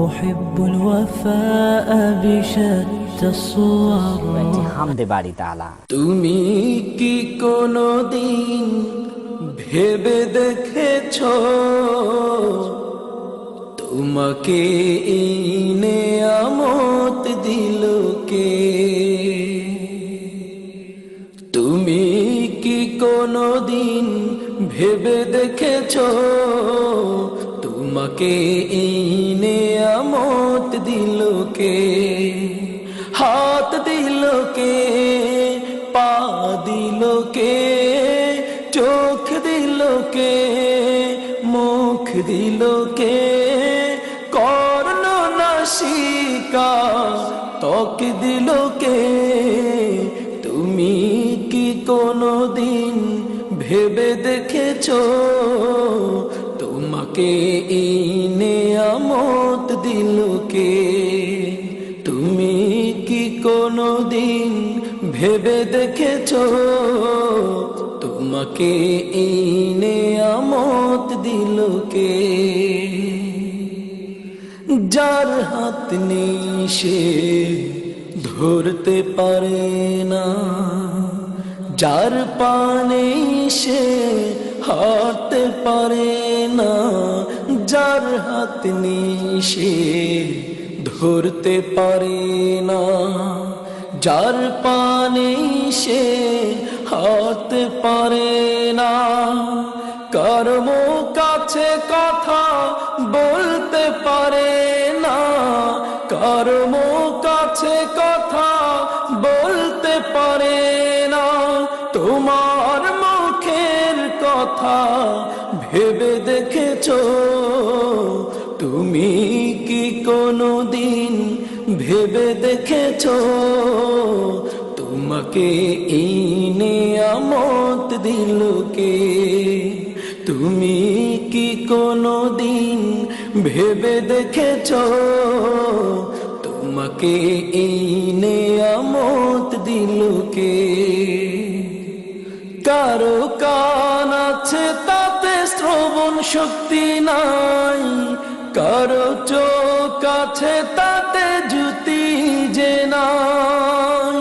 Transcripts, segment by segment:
أحب الوفاء بشتى الصور হামদে বাড়ি তাআলা। তুমি কি কোনদিন ভেবে দেখেছো তোমাকে এই নেয়ামত দিল কে? তুমি কি কোনদিন ভেবে দেখেছো তোমাকে এই নেয়ামত দিল কে? হাত দিল কে, পা দিল কে, চোখ দিল কে, মুখ দিল কে, কর্ণ নাসিকা ত্বক দিল কে? তুমি কি কোনদিন ভেবে দেখেছো তোমাকে এই নেয়ামত দিল কে? তুমি কি কোনদিন ভেবে দেখেছো তোমাকে এই নেয়ামত দিল কে? যার হাত নেই সে ধরতে পারে না, যার পা নেই সে হাঁটতে পারে না, যার হাত নেই সে ধরতে পারে না, যার পা নেই সে হাঁটতে পারে না। কর্ম কাছে কথা বলতে পারে না, কর্ম কাছে কথা বলতে পারে না। তোমার মুখের কথা ভেবে দেখেছো তুমি কি কোনদিন ভেবে দেখেছো তোমাকে এই নেয়ামত দিল কে? তুমি কি কোনদিন ভেবে দেখেছো তোমাকে এই নেয়ামত দিল কে? কারো কান আছে তাতে শ্রবণ শক্তি নাই, কারো চোখ আছে তাতে জ্যোতি যে নাই,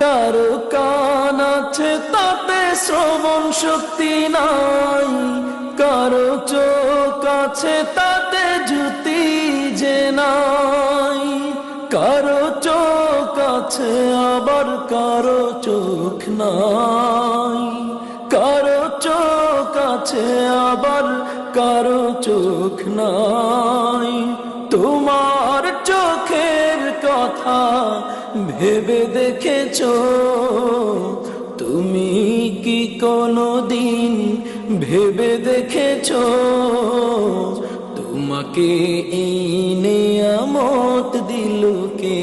কারো কান আছে তাতে শ্রবণ শক্তি নাই, কারো চোখ আছে তাতে জ্যোতি যে নাই, কারো চোখ আছে আবার কারো চোখ নাই, কারো চোখ আছে আবার কারো চোখ নাই। তোমার চোখের কথা ভেবে দেখেছো তুমি কি কোনদিন ভেবে দেখেছো তোমাকে এই নেয়ামত দিল কে?